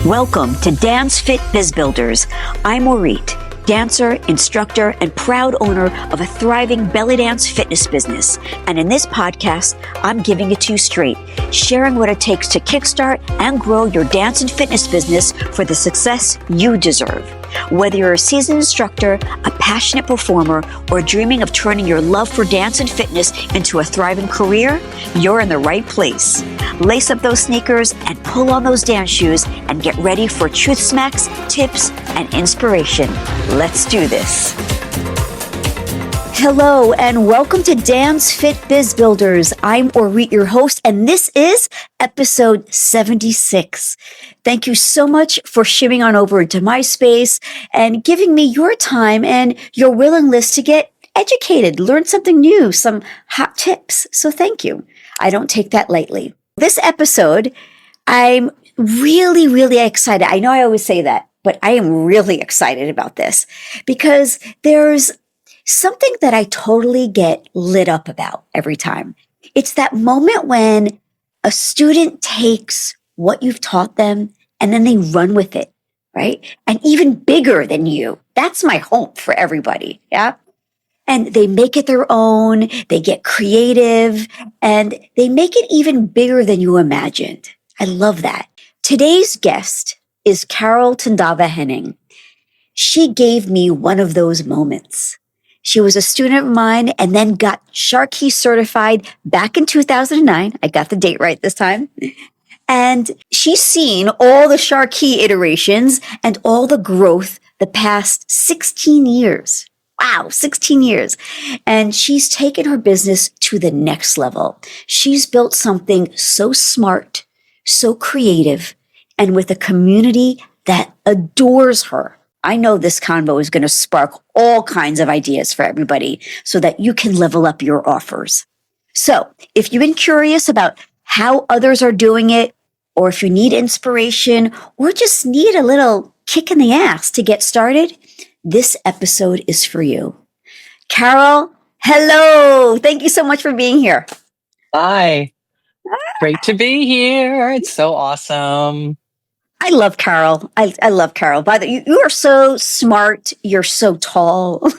Welcome to DanceFit Biz Builders. I'm Orit, dancer, instructor, and proud owner of a thriving belly dance fitness business. And in this podcast, I'm giving it to you straight, sharing what it takes to kickstart and grow your dance and fitness business for the success you deserve. Whether you're a seasoned instructor, a passionate performer, or dreaming of turning your love for dance and fitness into a thriving career, you're in the right place. Lace up those sneakers and pull on those dance shoes and get ready for truth smacks, tips, and inspiration. Let's do this. Hello and welcome to DanceFit Biz Builders. I'm Orit, your host, and this is episode 76. Thank you so much for shimming on over into my space and giving me your time and your willingness to get educated, learn something new, some hot tips. So thank you. I don't take that lightly. This episode, I'm really excited. I know I always say that, but I am really excited about this because there's something that I totally get lit up about every time. It's that moment when a student takes what you've taught them and then they run with it, right? And even bigger than you. That's my hope for everybody, yeah? And they make it their own, they get creative, and they make it even bigger than you imagined. I love that. Today's guest is Carol Tandava Henning. She gave me one of those moments. She was a student of mine and then got SharQui certified back in 2009. I got the date right this time. And she's seen all the SharQui iterations and all the growth the past 16 years. Wow, 16 years. And she's taken her business to the next level. She's built something so smart, so creative, and with a community that adores her. I know this convo is going to spark all kinds of ideas for everybody so that you can level up your offers. So if you've been curious about how others are doing it, or if you need inspiration, or just need a little kick in the ass to get started, this episode is for you. Carol, hello. Thank you so much for being here. Hi. Great to be here. It's so awesome. I love Carol. I love Carol. By the way, you are so smart. You're so tall. I'm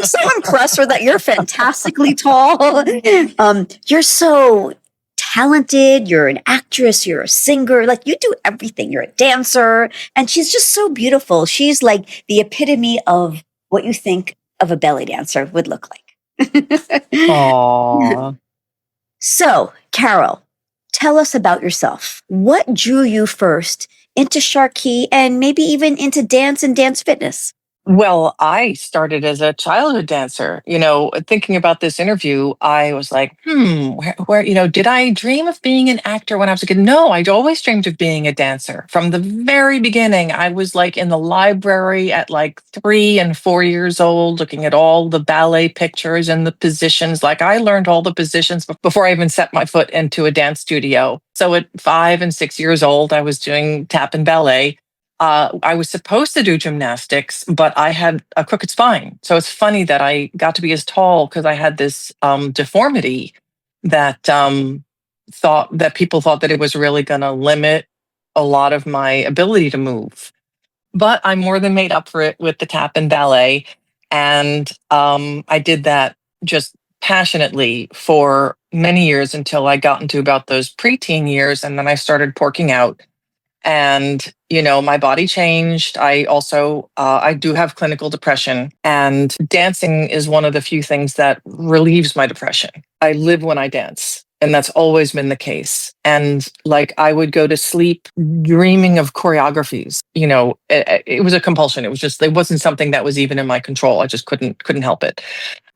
so impressed with that. You're fantastically tall. You're so talented. You're an actress. You're a singer. Like you do everything. You're a dancer. And she's just so beautiful. She's like the epitome of what you think of a belly dancer would look like. Aww. So, Carol, tell us about yourself. What drew you first into SharQui and maybe even into dance and dance fitness? Well, I started as a childhood dancer. Thinking about this interview, I was like, where, did I dream of being an actor when I was a kid? No, I'd always dreamed of being a dancer. From the very beginning, I was like in the library at like 3 and 4 years old, looking at all the ballet pictures and the positions. Like I learned all the positions before I even set my foot into a dance studio. So at 5 and 6 years old, I was doing tap and ballet. I was supposed to do gymnastics, but I had a crooked spine. So it's funny that I got to be as tall because I had this deformity that people thought that it was really going to limit a lot of my ability to move. But I more than made up for it with the tap and ballet. And I did that just passionately for many years until I got into about those preteen years. And then I started porking out. And, my body changed. I also, I do have clinical depression, and dancing is one of the few things that relieves my depression. I live when I dance, and that's always been the case. And like, I would go to sleep dreaming of choreographies. It was a compulsion. It wasn't something that was even in my control. I just couldn't help it.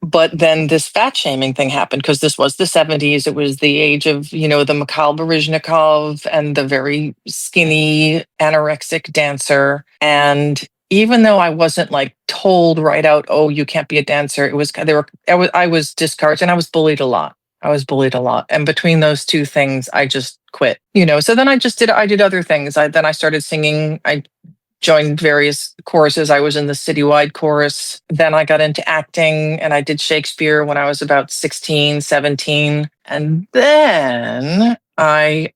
But then this fat shaming thing happened because this was the 70s. It was the age of, the Mikhail Baryshnikov and the very skinny anorexic dancer. And even though I wasn't like told right out, oh, you can't be a dancer, I was discouraged and I was bullied a lot. And between those two things, I just quit, so then I did other things. Then I started singing. I joined various choruses. I was in the citywide chorus. Then I got into acting and I did Shakespeare when I was about 16, 17. And then I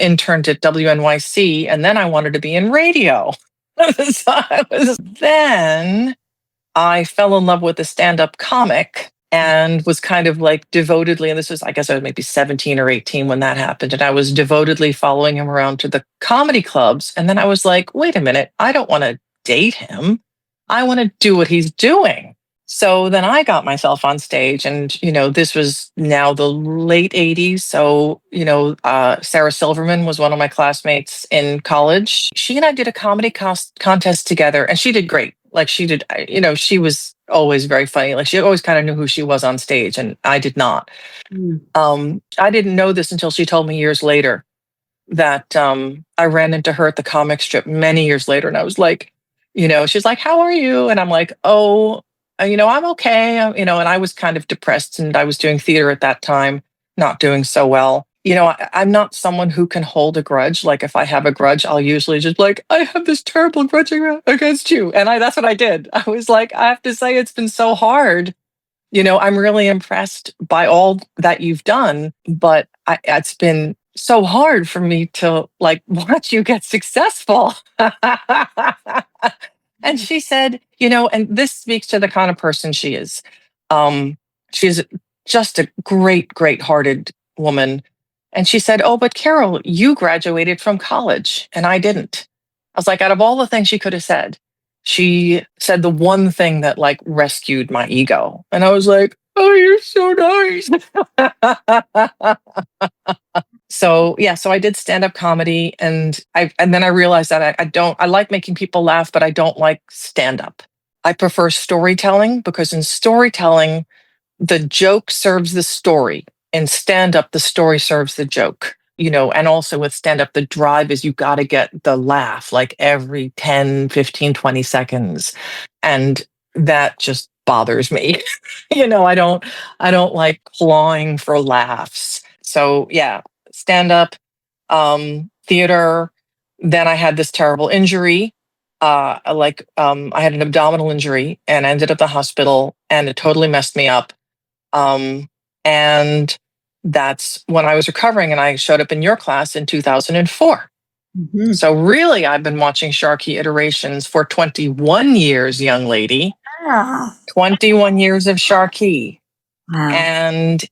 interned at WNYC, and then I wanted to be in radio. Then I fell in love with a stand-up comic and was kind of like devotedly, and this was, I guess I was maybe 17 or 18 when that happened. And I was devotedly following him around to the comedy clubs. And then I was like, wait a minute, I don't want to date him. I want to do what he's doing. So then I got myself on stage, and, this was now the late 80s. So, Sarah Silverman was one of my classmates in college. She and I did a comedy contest together, and she did great. Like she did, she was always very funny. Like she always kind of knew who she was on stage, and I did not. I didn't know this until she told me years later that I ran into her at the comic strip many years later, and I was like, she's like, "How are you?" And I'm like, "Oh, I'm okay." And I was kind of depressed, and I was doing theater at that time, not doing so well. I'm not someone who can hold a grudge. Like if I have a grudge, I'll usually just like, I have this terrible grudge against you. And that's what I did. I was like, I have to say, it's been so hard. I'm really impressed by all that you've done, but it's been so hard for me to like watch you get successful. And she said, and this speaks to the kind of person she is. She's just a great, great hearted woman. And she said, "Oh, but Carol, you graduated from college and I didn't." I was like, out of all the things she could have said, she said the one thing that like rescued my ego. And I was like, "Oh, you're so nice." So I did stand-up comedy, and then I realized that I like making people laugh, but I don't like stand-up. I prefer storytelling, because in storytelling, the joke serves the story. In stand-up, the story serves the joke. And also with stand-up, the drive is you got to get the laugh like every 10, 15, 20 seconds. And that just bothers me. I don't like clawing for laughs. So yeah, stand-up, theater. Then I had this terrible injury. I had an abdominal injury, and I ended up at the hospital, and it totally messed me up. And that's when I was recovering, and I showed up in your class in 2004. Mm-hmm. So really, I've been watching SharQui iterations for 21 years, young lady. 21 years of SharQui. Wow. And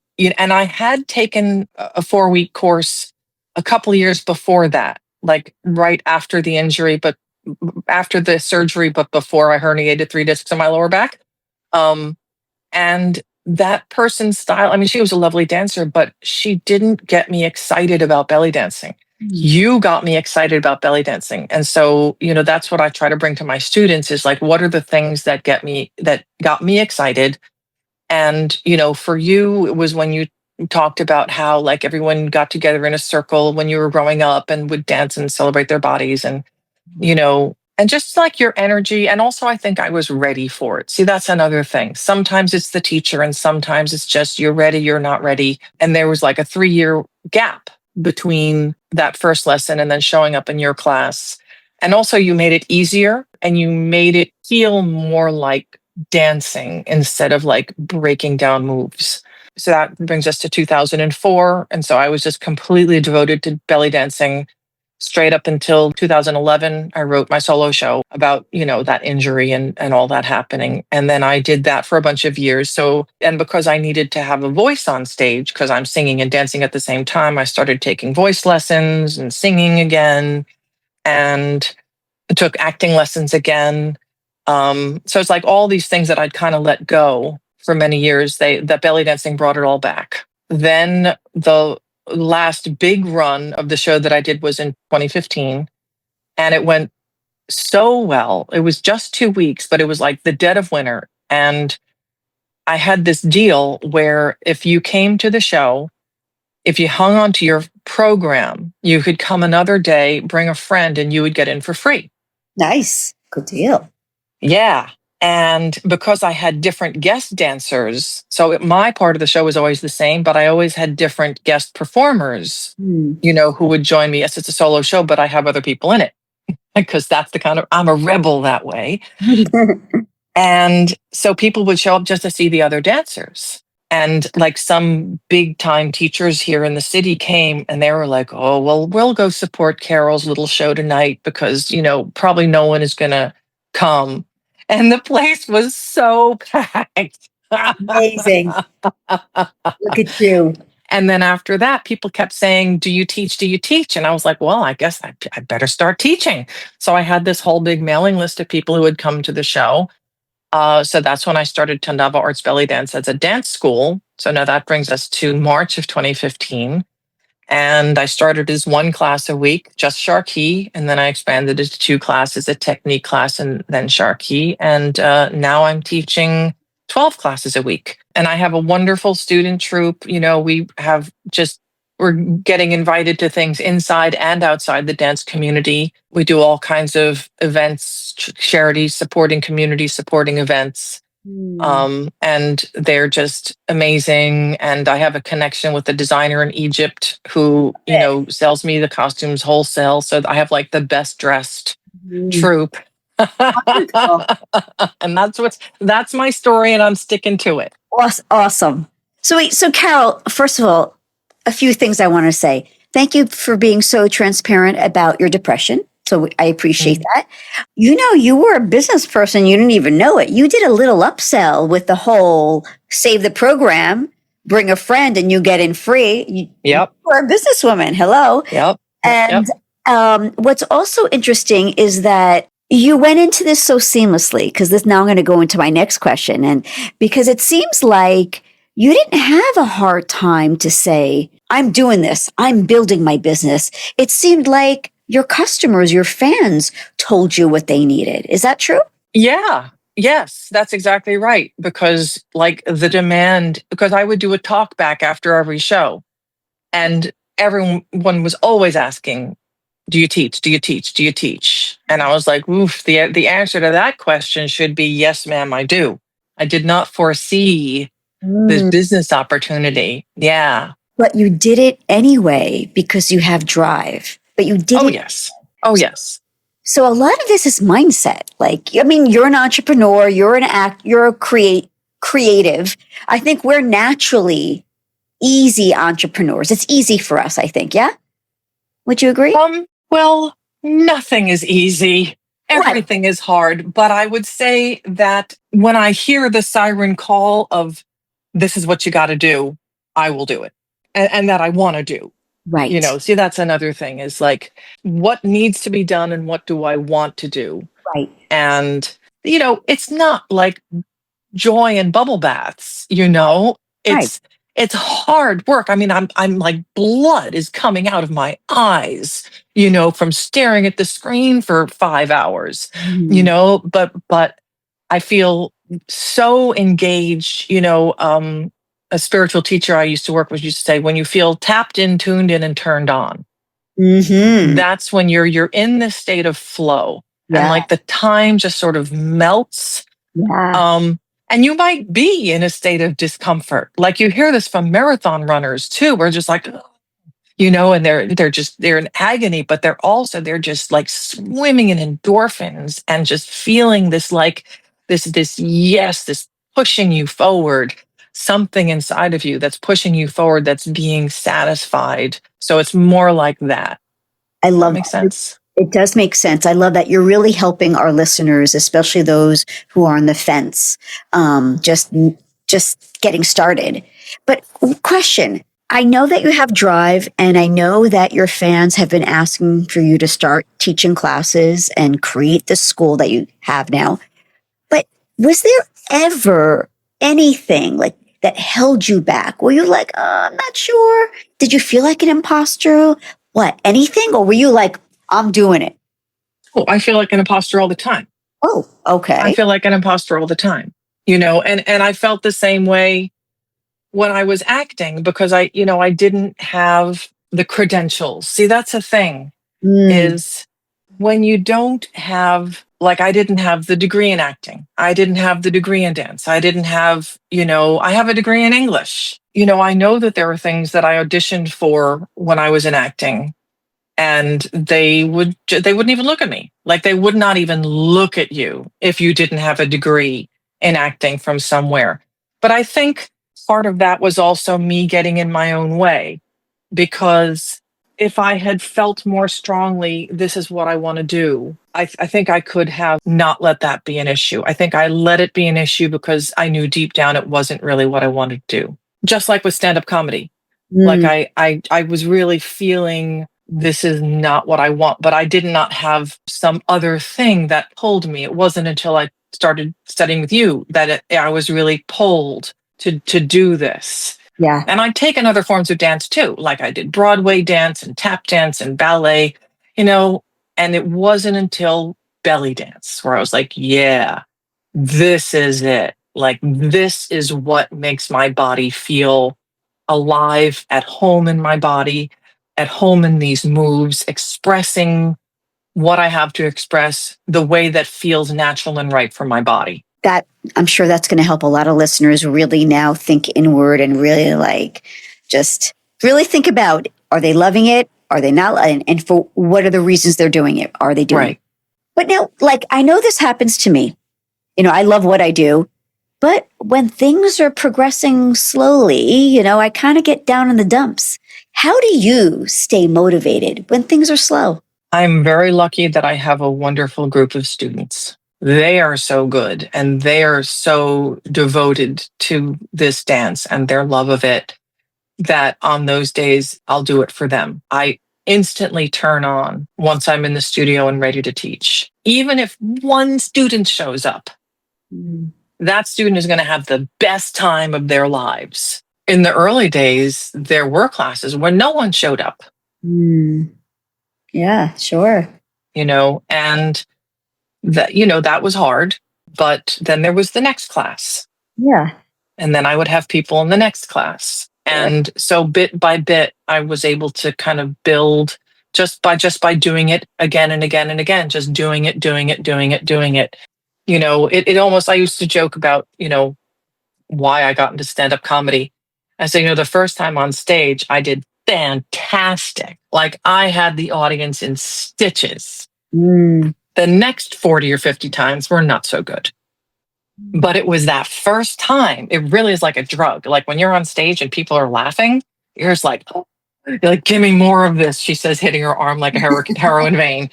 I had taken a 4-week course a couple of years before that, like right after the injury, but after the surgery, but before I herniated 3 discs in my lower back. And that person's style, I mean, she was a lovely dancer, but she didn't get me excited about belly dancing. You got me excited about belly dancing. And so, that's what I try to bring to my students is like, what are the things that got me excited? And, for you, it was when you talked about how like everyone got together in a circle when you were growing up and would dance and celebrate their bodies, and, and just like your energy. And also, I think I was ready for it. See, that's another thing. Sometimes it's the teacher, and sometimes it's just you're ready, you're not ready. And there was like a 3-year gap between that first lesson and then showing up in your class. And also, you made it easier, and you made it feel more like dancing instead of like breaking down moves. So that brings us to 2004. And so I was just completely devoted to belly dancing straight up until 2011. I wrote my solo show about, that injury and all that happening. And then I did that for a bunch of years. So, and because I needed to have a voice on stage, because I'm singing and dancing at the same time, I started taking voice lessons and singing again, and took acting lessons again. So it's like all these things that I'd kind of let go for many years, that belly dancing brought it all back. Then the last big run of the show that I did was in 2015, and it went so well. It was just 2 weeks, but it was like the dead of winter. And I had this deal where if you came to the show, if you hung on to your program, you could come another day, bring a friend, and you would get in for free. Nice. Good deal. Yeah. And because I had different guest dancers, so my part of the show was always the same, but I always had different guest performers, who would join me. Yes, it's a solo show, but I have other people in it because that's I'm a rebel that way. And so people would show up just to see the other dancers. And like some big time teachers here in the city came and they were like, oh, well, we'll go support Carol's little show tonight because, probably no one is going to come. And the place was so packed. Amazing. Look at you. And then after that, people kept saying, do you teach? Do you teach? And I was like, well, I guess I better start teaching. So I had this whole big mailing list of people who would come to the show. So that's when I started Tandava Arts Belly Dance as a dance school. So now that brings us to March of 2015. And I started as one class a week, just SharQui. And then I expanded it to two classes, a technique class and then SharQui. And now I'm teaching 12 classes a week. And I have a wonderful student troupe. We're getting invited to things inside and outside the dance community. We do all kinds of events, charities, supporting communities, supporting events. And they're just amazing. And I have a connection with a designer in Egypt who, sells me the costumes wholesale. So I have like the best dressed troupe. And that's my story, and I'm sticking to it. Awesome. So Carol, first of all, a few things I want to say. Thank you for being so transparent about your depression. So I appreciate that. You were a business person. You didn't even know it. You did a little upsell with the whole save the program, bring a friend and you get in free. Yep. You were a businesswoman. Hello. Yep. And what's also interesting is that you went into this so seamlessly, because now I'm going to go into my next question. And because it seems like you didn't have a hard time to say, I'm doing this, I'm building my business. It seemed like your customers, your fans told you what they needed. Is that true? Yeah. Yes, that's exactly right. Because the demand, because I would do a talk back after every show and everyone was always asking, do you teach? Do you teach? Do you teach? And I was like, oof, the answer to that question should be, yes, ma'am, I do. I did not foresee this business opportunity. Yeah. But you did it anyway because you have drive. But you did it. Yes. Oh, yes. So a lot of this is mindset. You're an entrepreneur, you're you're a creative. I think we're naturally easy entrepreneurs. It's easy for us, I think. Yeah. Would you agree? Well, nothing is easy. Everything is hard. But I would say that when I hear the siren call of this is what you got to do, I will do it. And that I want to do. Right. See, that's another thing is what needs to be done and what do I want to do? Right. And, it's not like joy and bubble baths, it's hard work. I mean, I'm like blood is coming out of my eyes, from staring at the screen for 5 hours, but I feel so engaged, a spiritual teacher I used to work with used to say, when you feel tapped in, tuned in, and turned on, that's when you're in this state of flow. Yeah. And the time just sort of melts. Yeah. And you might be in a state of discomfort. You hear this from marathon runners too. We're just and they're in agony, but they're just swimming in endorphins and just feeling this this pushing you forward, something inside of you that's pushing you forward, that's being satisfied. So it's more like that. I love that. Makes sense. It does make sense. I love that you're really helping our listeners, especially those who are on the fence, just getting started. But question, I know that you have drive, and I know that your fans have been asking for you to start teaching classes and create the school that you have now. But was there ever anything that held you back? Were you I'm not sure? Did you feel like an imposter? What, anything? Or were you I'm doing it? Oh, I feel like an imposter all the time. Oh, okay. I feel like an imposter all the time, and I felt the same way when I was acting because I didn't have the credentials. See, that's a thing is when you don't have, I didn't have the degree in acting. I didn't have the degree in dance. I didn't have, I have a degree in English. I know that there were things that I auditioned for when I was in acting. And they wouldn't even look at me. They would not even look at you if you didn't have a degree in acting from somewhere. But I think part of that was also me getting in my own way, because if I had felt more strongly, this is what I want to do, I think I could have not let that be an issue. I think I let it be an issue because I knew deep down it wasn't really what I wanted to do. Just like with stand-up comedy. Like Mm, I was really feeling this is not what I want, but I did not have some other thing that pulled me. It wasn't until I started studying with you that I was really pulled to do this. yeah. And I'd taken other forms of dance too, like I did Broadway dance and tap dance and ballet, you know, and it wasn't until belly dance where I was like, yeah, this is it. Like, this is what makes my body feel alive, at home in my body, at home in these moves, expressing what I have to express the way that feels natural and right for my body. That I'm sure that's going to help a lot of listeners really now think inward and really just really think about, are they loving it? Are they not? And for what are the reasons they're doing it? Are they doing it? But now, I know this happens to me. I love what I do, but when things are progressing slowly, I kind of get down in the dumps. How do you stay motivated when things are slow? I'm very lucky that I have a wonderful group of students. They are so good and they are so devoted to this dance and their love of it that on those days, I'll do it for them. I instantly turn on once I'm in the studio and ready to teach. Even if one student shows up, that student is going to have the best time of their lives. In the early days, there were classes where no one showed up. Yeah, sure. And that was hard. But then there was the next class. Yeah. And then I would have people in the next class. And so bit by bit, I was able to kind of build just by doing it again and again and again, just doing it. It almost, I used to joke about, why I got into stand-up comedy. I say, the first time on stage, I did fantastic. Like, I had the audience in stitches. The next 40 or 50 times were not so good. But it was that first time. It really is like a drug. Like, when you're on stage and people are laughing, you're just like, oh, you're like, give me more of this. She says, hitting her arm like a heroin vein.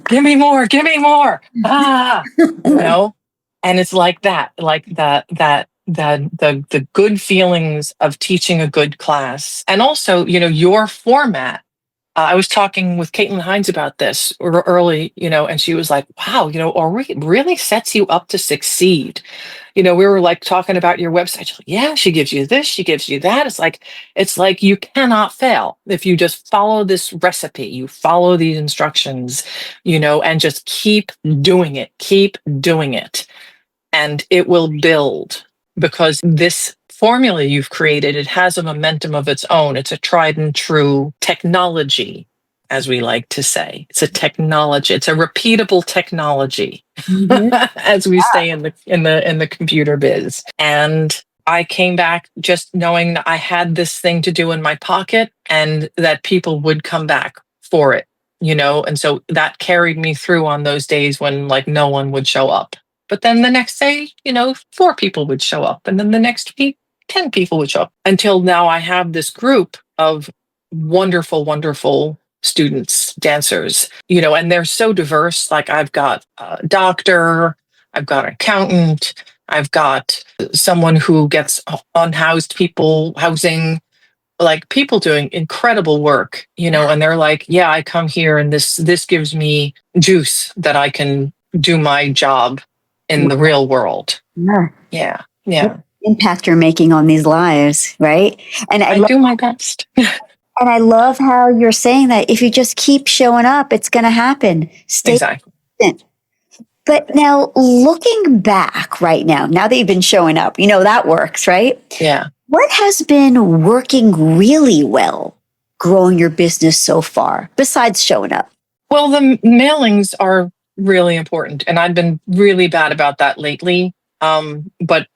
Give me more. Ah, and it's like that, the good feelings of teaching a good class. And also, your format. I was talking with Caitlin Hines about this early, and she was like, wow, it really sets you up to succeed. We were like talking about your website. She's like, yeah, she gives you this, she gives you that. It's like you cannot fail if you just follow this recipe, you follow these instructions, and just keep doing it. And it will build, because this formula you've created, it has a momentum of its own. It's a tried and true technology, as we like to say. It's a technology. It's a repeatable technology, as we say in the computer biz. And I came back just knowing that I had this thing to do in my pocket and that people would come back for it, and so that carried me through on those days when no one would show up. But then the next day, 4 people would show up. And then the next week, 10 people would show up. Until now, I have this group of wonderful, wonderful students, dancers, and they're so diverse. Like, I've got a doctor, I've got an accountant, I've got someone who gets unhoused people housing, like people doing incredible work, and they're like, yeah, I come here and this gives me juice that I can do my job in the real world. Yeah. What impact you're making on these lives, right? And I do my best. And I love how you're saying that if you just keep showing up, it's going to happen. Stay exactly. consistent. But now, looking back right now that you've been showing up, that works, right? Yeah. What has been working really well growing your business so far, besides showing up? Well, the mailings are really important. And I've been really bad about that lately. But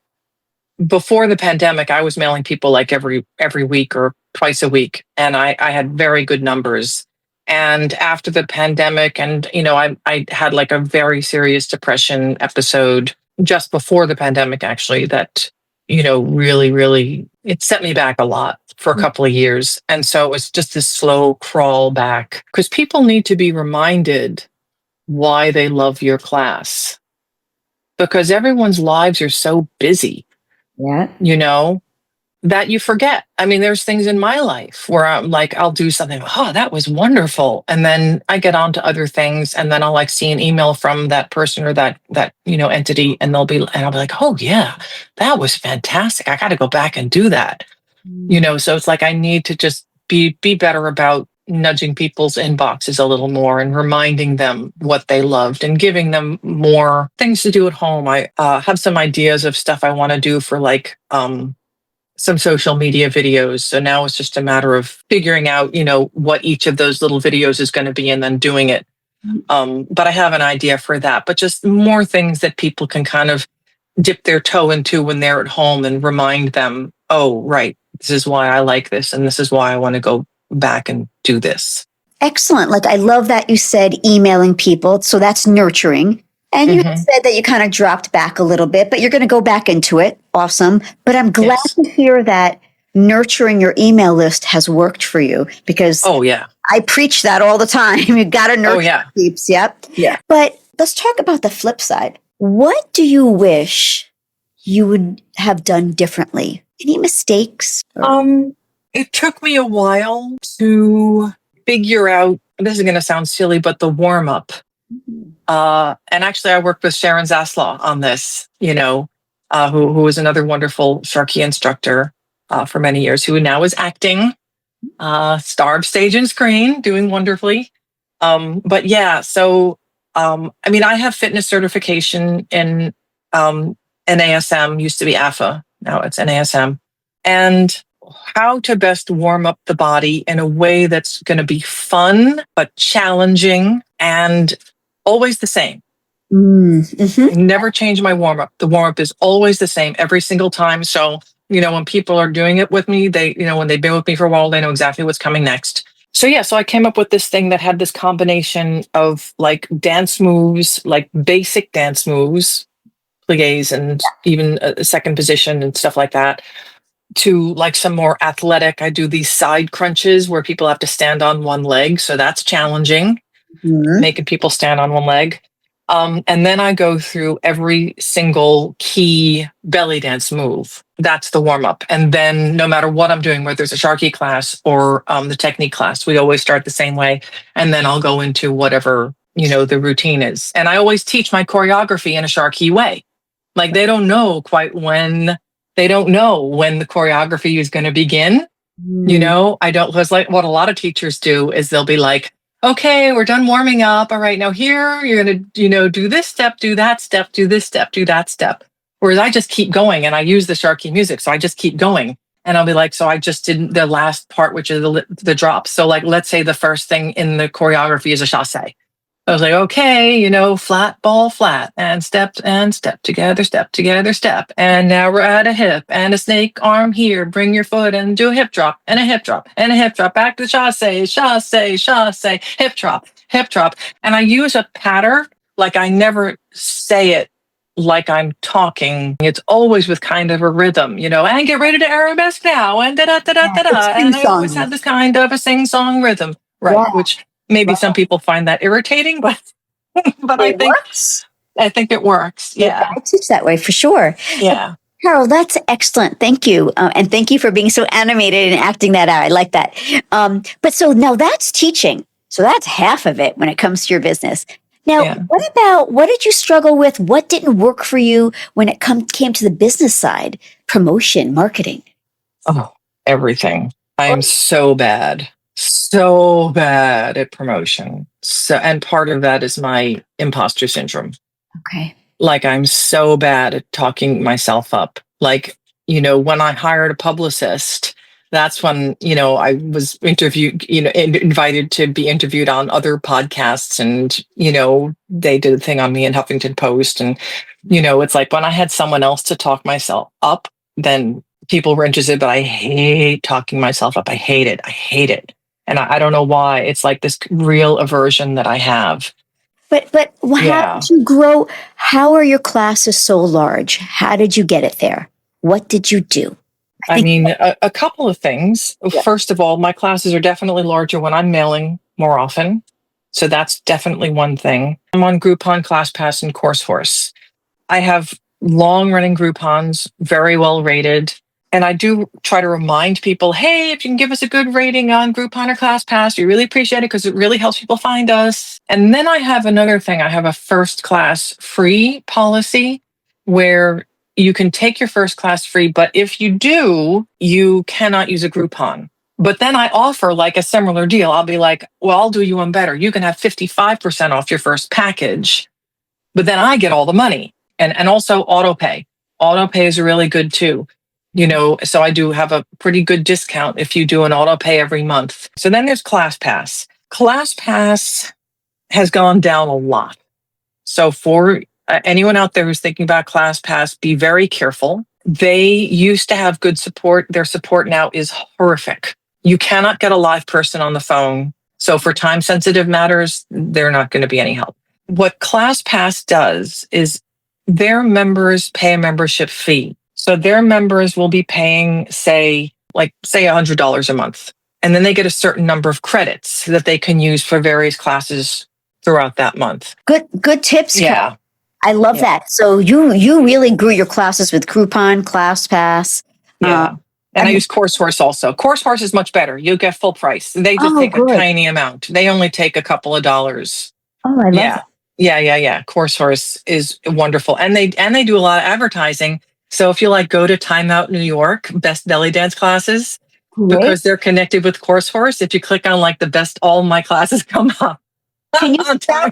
before the pandemic, I was mailing people like every week or twice a week. And I had very good numbers. And after the pandemic, and, I had like a very serious depression episode just before the pandemic, actually, that, really, really, it set me back a lot for a couple of years. And so it was just this slow crawl back because people need to be reminded why they love your class because everyone's lives are so busy, Yeah. that you forget. I mean, there's things in my life where I'm like, I'll do something, oh, that was wonderful. And then I get on to other things and then I'll like see an email from that person or that entity and I'll be like, oh yeah, that was fantastic. I got to go back and do that. So it's like I need to just be better about nudging people's inboxes a little more and reminding them what they loved and giving them more things to do at home. I have some ideas of stuff I want to do for like some social media videos. So now it's just a matter of figuring out, what each of those little videos is going to be and then doing it. But I have an idea for that, but just more things that people can kind of dip their toe into when they're at home and remind them, oh, right, this is why I like this. And this is why I want to go back and do this. Excellent. Like, I love that you said emailing people. So that's nurturing. And you said that you kind of dropped back a little bit, but you're going to go back into it. Awesome. But I'm glad to hear that nurturing your email list has worked for you because I preach that all the time. You got to nurture peeps. Yep. Yeah. But let's talk about the flip side. What do you wish you would have done differently? Any mistakes? It took me a while to figure out, this is going to sound silly, but the warm up. And actually, I worked with Sharon Zaslaw on this, who was another wonderful SharQui instructor for many years, who now is acting, star of stage and screen, doing wonderfully. But yeah, so I have fitness certification in NASM, used to be AFA, now it's NASM, and how to best warm up the body in a way that's going to be fun but challenging and always the same. Never change my warm up. The warm up is always the same every single time. So, when people are doing it with me, they, when they've been with me for a while, they know exactly what's coming next. So yeah, so I came up with this thing that had this combination of like dance moves, like basic dance moves, pliés and even a second position and stuff like that, to like some more athletic. I do these side crunches where people have to stand on one leg. So that's challenging. Making people stand on one leg. And then I go through every single key belly dance move. That's the warm up. And then no matter what I'm doing, whether it's a SharQui class or the technique class, we always start the same way. And then I'll go into whatever, the routine is. And I always teach my choreography in a SharQui way. Like they don't know when the choreography is going to begin. I don't, because like what a lot of teachers do is they'll be like, okay, we're done warming up. All right, now here you're going to, do this step, do that step, do this step, do that step. Whereas I just keep going and I use the SharQui music. So I just keep going and I'll be like, so I just did the last part, which is the drop. So like, let's say the first thing in the choreography is a chasse. I was like, okay, flat, ball, flat, and step together, step together, step. And now we're at a hip and a snake arm here. Bring your foot and do a hip drop and a hip drop and a hip drop. Back to chasse, hip drop. And I use a pattern, like I never say it like I'm talking. It's always with kind of a rhythm, and get ready to arabesque now, and da-da-da-da-da-da. And I always have this kind of a sing-song rhythm, right, which... Maybe some people find that irritating, but I think it works. Yeah. I teach that way for sure. Yeah. Carol, that's excellent. Thank you. And thank you for being so animated and acting that out. I like that. But so now that's teaching. So that's half of it when it comes to your business. Now, what did you struggle with? What didn't work for you when it came to the business side, promotion, marketing? Oh, everything. I'm so bad at promotion. So, and part of that is my imposter syndrome. Okay. Like I'm so bad at talking myself up. Like, when I hired a publicist, that's when, I was invited to be interviewed on other podcasts and, they did a thing on me in Huffington Post. And, it's like when I had someone else to talk myself up, then people were interested, but I hate talking myself up. I hate it. And I don't know why. It's like this real aversion that I have. But how did you grow? How are your classes so large? How did you get it there? What did you do? I mean, a couple of things. Yeah. First of all, my classes are definitely larger when I'm mailing more often. So that's definitely one thing. I'm on Groupon, ClassPass, and CourseHorse. I have long running Groupons, very well rated. And I do try to remind people, hey, if you can give us a good rating on Groupon or ClassPass, we really appreciate it because it really helps people find us. And then I have another thing. I have a first class free policy where you can take your first class free, but if you do, you cannot use a Groupon. But then I offer like a similar deal. I'll be like, well, I'll do you one better. You can have 55% off your first package, but then I get all the money. And also auto pay. Auto pay is really good too. So I do have a pretty good discount if you do an auto pay every month. So then there's ClassPass. ClassPass has gone down a lot. So for anyone out there who's thinking about ClassPass, be very careful. They used to have good support. Their support now is horrific. You cannot get a live person on the phone. So for time sensitive matters, they're not going to be any help. What ClassPass does is their members pay a membership fee. So their members will be paying, say $100 a month. And then they get a certain number of credits that they can use for various classes throughout that month. Good tips, Yeah. Kat. I love that. So you really grew your classes with Groupon, ClassPass. Yeah. And I use CourseHorse also. CourseHorse is much better. You get full price. They just take a tiny amount. They only take a couple of dollars. Oh, I love that. Yeah. CourseHorse is wonderful. And they do a lot of advertising. So if you go to Time Out New York, best belly dance classes, because they're connected with CourseHorse, if you click on the best, all my classes come up. Can you spell,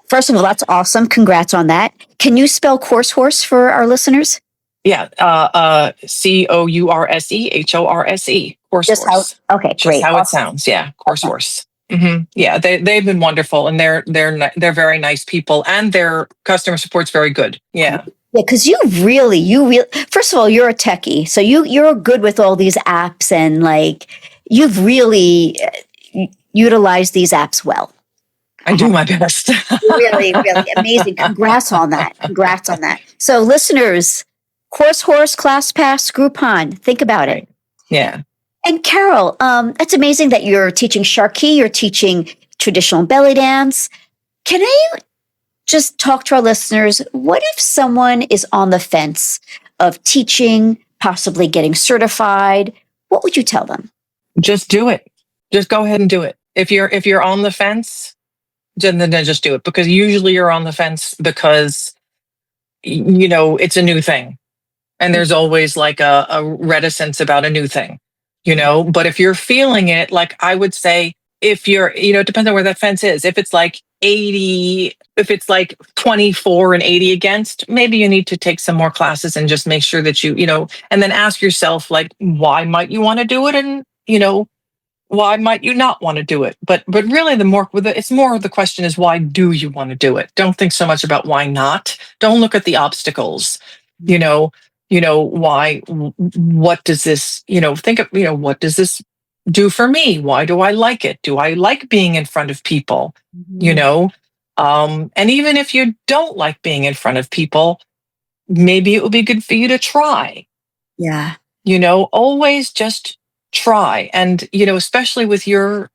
first of all, that's awesome. Congrats on that. Can you spell CourseHorse for our listeners? Yeah. CourseHorse. CourseHorse. Okay, Just great. how it sounds. Yeah. CourseHorse. Mm-hmm. Yeah. They've been wonderful, and they're very nice people, and their customer support's very good. Yeah. Yeah, because you really, first of all, you're a techie, so you're good with all these apps, and you've really utilized these apps well. I do my best. Really, really amazing. Congrats on that. So listeners, CourseHorse, ClassPass, Groupon, think about it. Yeah. And Carol, it's amazing that you're teaching SharQui, you're teaching traditional belly dance. Can I just talk to our listeners? What if someone is on the fence of teaching, possibly getting certified? What would you tell them? Just do it. Just go ahead and do it. If you're on the fence, then just do it, because usually you're on the fence because it's a new thing, and there's always a reticence about a new thing, but if you're feeling it, I would say, if you're, it depends on where that fence is. If it's 80, if it's 24 and 80 against, maybe you need to take some more classes and just make sure that you and then ask yourself, why might you want to do it? And, why might you not want to do it? But really, it's more of the question is, why do you want to do it? Don't think so much about why not. Don't look at the obstacles. Why? What does this? Think of what does this do for me? Why do I like it? Do I like being in front of people? And even if you don't like being in front of people, maybe it would be good for you to try. Yeah. Always just try. And especially with your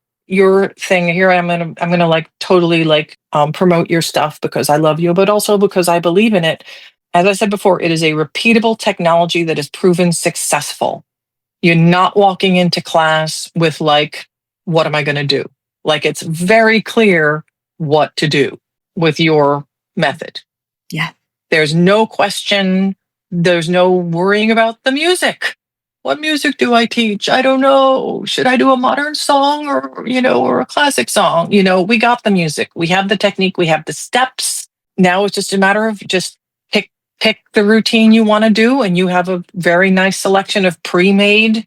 thing here, I'm gonna totally promote your stuff because I love you, but also because I believe in it. As I said before, it is a repeatable technology that is proven successful. You're not walking into class with what am I going to do? It's very clear what to do with your method. Yeah. There's no question. There's no worrying about the music. What music do I teach? I don't know. Should I do a modern song or a classic song? We got the music. We have the technique. We have the steps. Now it's just a matter of just pick the routine you want to do. And you have a very nice selection of pre-made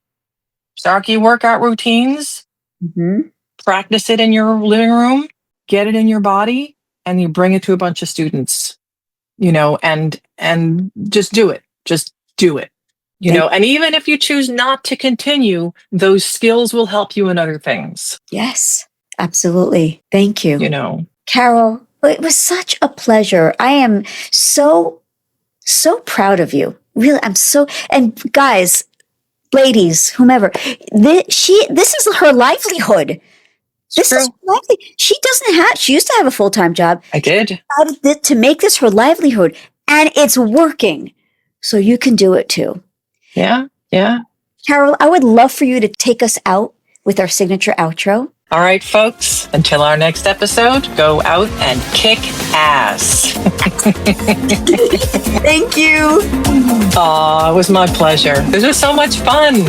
SharQui workout routines. Mm-hmm. Practice it in your living room, get it in your body, and you bring it to a bunch of students, and just do it. Just do it. And even if you choose not to continue, those skills will help you in other things. Yes, absolutely. Thank you. Carol, it was such a pleasure. I am so proud of you. really, and guys, ladies, whomever, this is her livelihood. She used to have a full-time job. I did. She decided to make this her livelihood, and it's working. So you can do it too. Yeah. Carol, I would love for you to take us out with our signature outro. All right, folks, until our next episode, go out and kick ass. Thank you. It was my pleasure. This was so much fun.